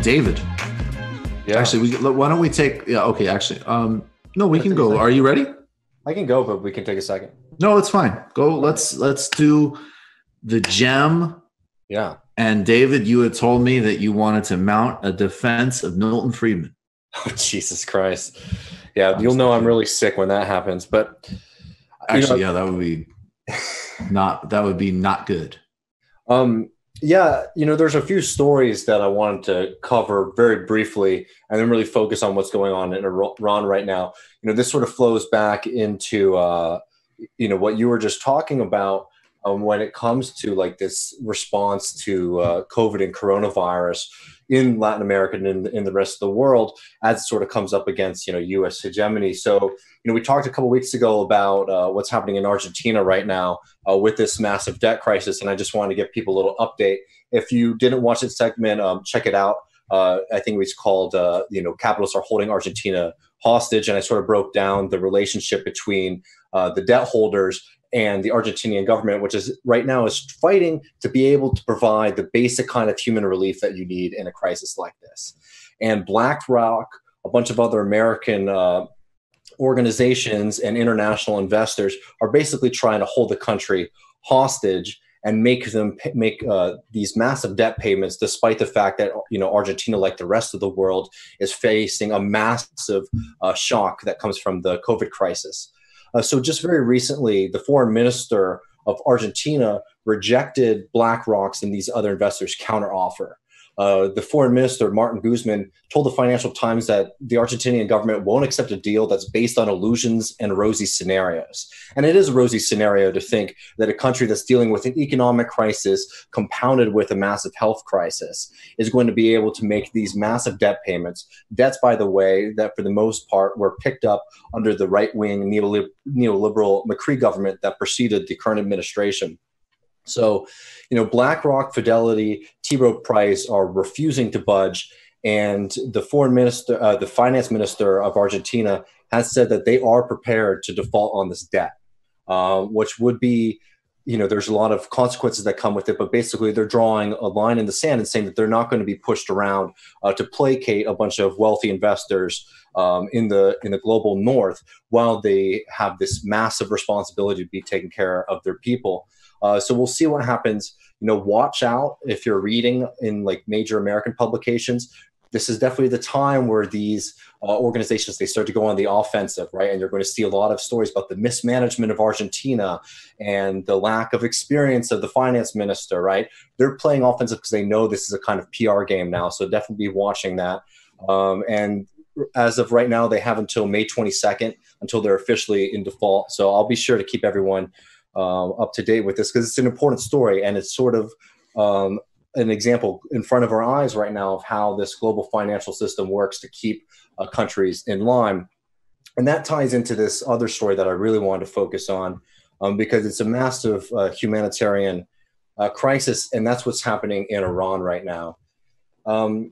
David. Yeah. Actually, why don't we take? Yeah. Okay. Actually, no, we can go. Are you ready? I can go, but we can take a second. No, it's fine. Go. Let's do the gem. Yeah. And David, you had told me that you wanted to mount a defense of Milton Friedman. Oh, Jesus Christ. Yeah, you'll know I'm really sick when that happens. But actually, yeah, that would be not good. Yeah, there's a few stories that I wanted to cover very briefly and then really focus on what's going on in Iran right now. This sort of flows back into, what you were just talking about when it comes to like this response to COVID and coronavirus in Latin America and in the rest of the world as it sort of comes up against, U.S. hegemony. So, we talked a couple of weeks ago about what's happening in Argentina right now with this massive debt crisis. And I just wanted to give people a little update. If you didn't watch this segment, check it out. I think it was called, Capitalists Are Holding Argentina Hostage. And I sort of broke down the relationship between the debt holders and the Argentinian government, which is right now is fighting to be able to provide the basic kind of human relief that you need in a crisis like this. And BlackRock, a bunch of other American organizations and international investors are basically trying to hold the country hostage and make these massive debt payments, despite the fact that Argentina, like the rest of the world, is facing a massive shock that comes from the COVID crisis. So just very recently, the foreign minister of Argentina rejected BlackRock's and these other investors' counteroffer. The foreign minister, Martin Guzman, told the Financial Times that the Argentinian government won't accept a deal that's based on illusions and rosy scenarios. And it is a rosy scenario to think that a country that's dealing with an economic crisis compounded with a massive health crisis is going to be able to make these massive debt payments. Debts, by the way, that for the most part were picked up under the right-wing neoliberal Macri government that preceded the current administration. So, BlackRock, Fidelity, T. Rowe Price are refusing to budge, and the foreign minister, the finance minister of Argentina, has said that they are prepared to default on this debt, which would be, there's a lot of consequences that come with it. But basically, they're drawing a line in the sand and saying that they're not going to be pushed around to placate a bunch of wealthy investors in the global north, while they have this massive responsibility to be taking care of their people. So we'll see what happens. Watch out if you're reading in like major American publications. This is definitely the time where these organizations, they start to go on the offensive, right? And you're going to see a lot of stories about the mismanagement of Argentina and the lack of experience of the finance minister, right? They're playing offensive because they know this is a kind of PR game now. So definitely be watching that. And as of right now, they have until May 22nd until they're officially in default. So I'll be sure to keep everyone up to date with this because it's an important story, and it's sort of an example in front of our eyes right now of how this global financial system works to keep countries in line. And that ties into this other story that I really wanted to focus on because it's a massive humanitarian crisis, and that's what's happening in Iran right now.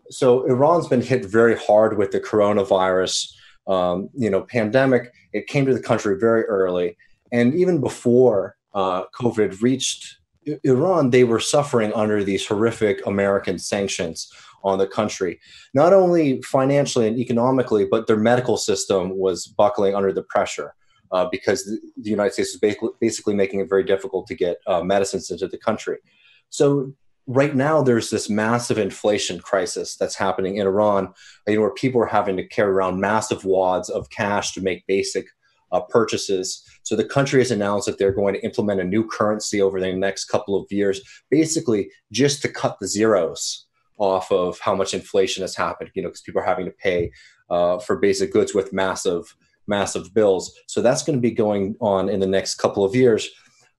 So Iran's been hit very hard with the coronavirus pandemic. It came to the country very early. And even before COVID reached Iran, they were suffering under these horrific American sanctions on the country, not only financially and economically, but their medical system was buckling under the pressure because the United States was basically making it very difficult to get medicines into the country. So right now, there's this massive inflation crisis that's happening in Iran, where people are having to carry around massive wads of cash to make basic purchases. So the country has announced that they're going to implement a new currency over the next couple of years, basically just to cut the zeros off of how much inflation has happened, because people are having to pay for basic goods with massive bills. So that's going to be going on in the next couple of years.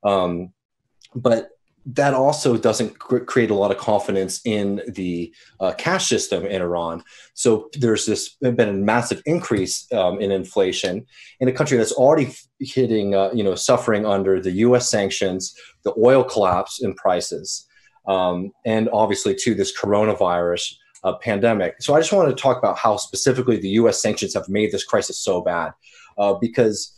But that also doesn't create a lot of confidence in the cash system in Iran. So there's been a massive increase in inflation in a country that's already hitting, suffering under the U.S. sanctions, the oil collapse in prices, and obviously too this coronavirus pandemic. So I just wanted to talk about how specifically the U.S. sanctions have made this crisis so bad, because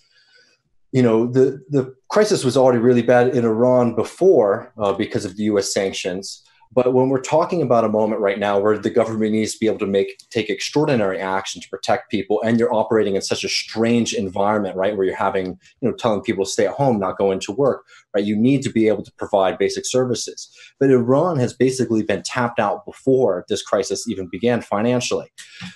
the crisis was already really bad in Iran before because of the U.S. sanctions. But when we're talking about a moment right now where the government needs to be able to take extraordinary action to protect people, and you're operating in such a strange environment, right, where you're having, telling people to stay at home, not go into work, right, you need to be able to provide basic services. But Iran has basically been tapped out before this crisis even began financially.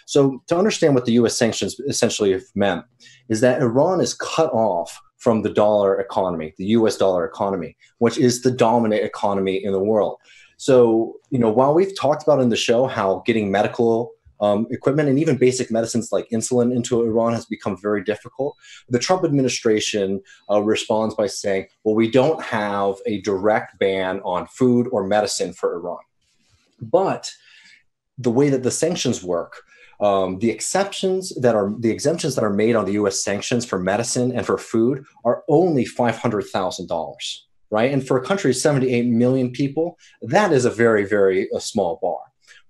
So to understand what the U.S. sanctions essentially have meant is that Iran is cut off from the dollar economy, the U.S. dollar economy, which is the dominant economy in the world. So, while we've talked about in the show how getting medical equipment and even basic medicines like insulin into Iran has become very difficult, the Trump administration responds by saying, well, we don't have a direct ban on food or medicine for Iran. But the way that the sanctions work, the exemptions that are made on the U.S. sanctions for medicine and for food are only $500,000. Right. And for a country of 78 million people, that is a very, very small bar.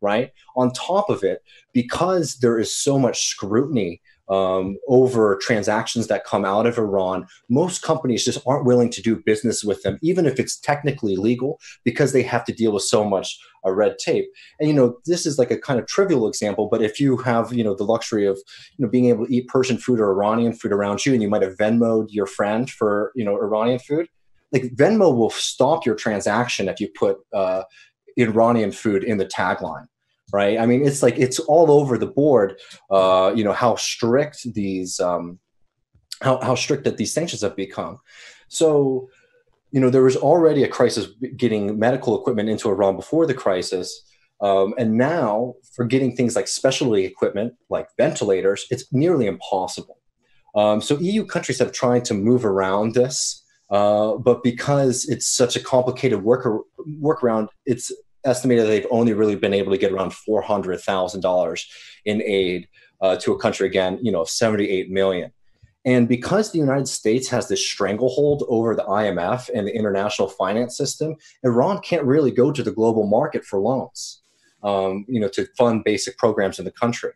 Right. On top of it, because there is so much scrutiny over transactions that come out of Iran, most companies just aren't willing to do business with them, even if it's technically legal, because they have to deal with so much red tape. And, this is like a kind of trivial example, but if you have, the luxury of, being able to eat Persian food or Iranian food around you, and you might have Venmo'd your friend for, Iranian food, like Venmo will stop your transaction if you put Iranian food in the tagline, right? I mean, it's all over the board. How strict these how strict that these sanctions have become. So, there was already a crisis getting medical equipment into Iran before the crisis. And now for getting things like specialty equipment, like ventilators, it's nearly impossible. So EU countries have tried to move around this. But because it's such a complicated workaround, it's estimated that they've only really been able to get around $400,000 in aid to a country, again, of 78 million. And because the United States has this stranglehold over the IMF and the international finance system, Iran can't really go to the global market for loans, to fund basic programs in the country.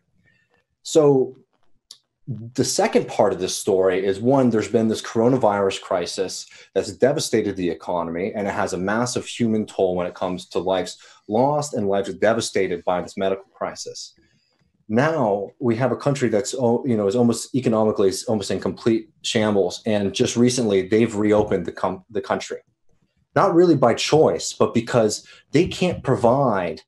So the second part of this story is, one, there's been this coronavirus crisis that's devastated the economy, and it has a massive human toll when it comes to lives lost and lives devastated by this medical crisis. Now we have a country that's, is almost economically, is almost in complete shambles. And just recently they've reopened the country, not really by choice, but because they can't provide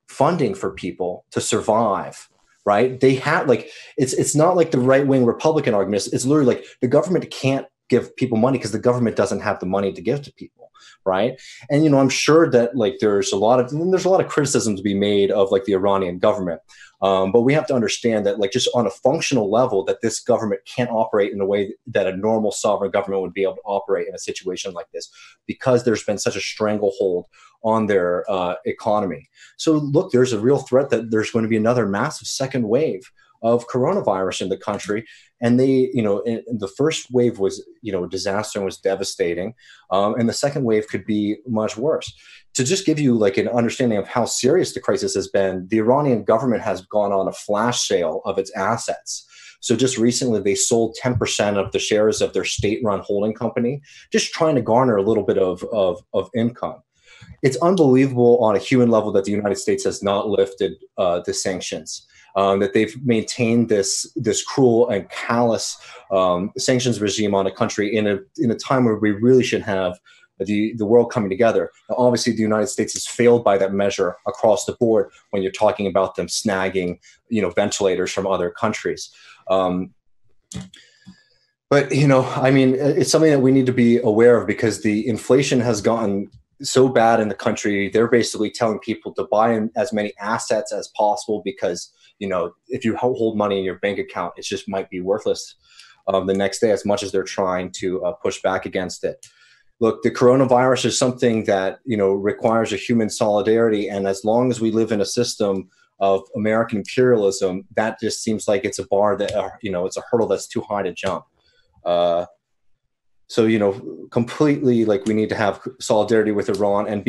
funding for people to survive. Right? They have it's not like the right wing Republican argument. It's literally like the government can't give people money because the government doesn't have the money to give to people. Right? And I'm sure that there's a lot of criticism to be made of the Iranian government. But we have to understand that just on a functional level, that this government can't operate in a way that a normal sovereign government would be able to operate in a situation like this, because there's been such a stranglehold on their economy. So look, there's a real threat that there's going to be another massive second wave of coronavirus in the country. And the first wave was, a disaster and was devastating. And the second wave could be much worse. To just give you an understanding of how serious the crisis has been, the Iranian government has gone on a flash sale of its assets. So just recently, they sold 10% of the shares of their state-run holding company, just trying to garner a little bit of income. It's unbelievable on a human level that the United States has not lifted the sanctions, that they've maintained this cruel and callous sanctions regime on a country in a time where we really should have the world coming together. Now, obviously, the United States has failed by that measure across the board when you're talking about them snagging, ventilators from other countries. But, it's something that we need to be aware of, because the inflation has gotten so bad in the country. They're basically telling people to buy in as many assets as possible, because, if you hold money in your bank account, it just might be worthless the next day, as much as they're trying to push back against it. Look, the coronavirus is something that, requires a human solidarity. And as long as we live in a system of American imperialism, that just seems like it's a bar that, it's a hurdle that's too high to jump. So, completely, we need to have solidarity with Iran and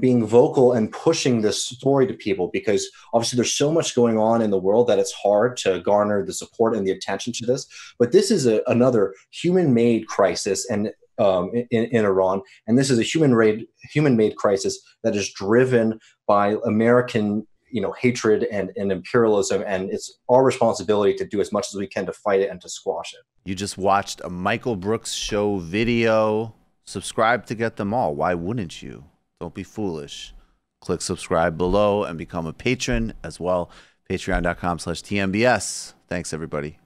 being vocal and pushing this story to people, because obviously there's so much going on in the world that it's hard to garner the support and the attention to this. But this is another human-made crisis, and in Iran. And this is a human-made crisis that is driven by American hatred and imperialism, and it's our responsibility to do as much as we can to fight it and to squash it. You just watched a Michael Brooks Show video. Subscribe to get them all. Why wouldn't you? Don't be foolish. Click subscribe below and become a patron as well. Patreon.com/TMBS. Thanks, everybody.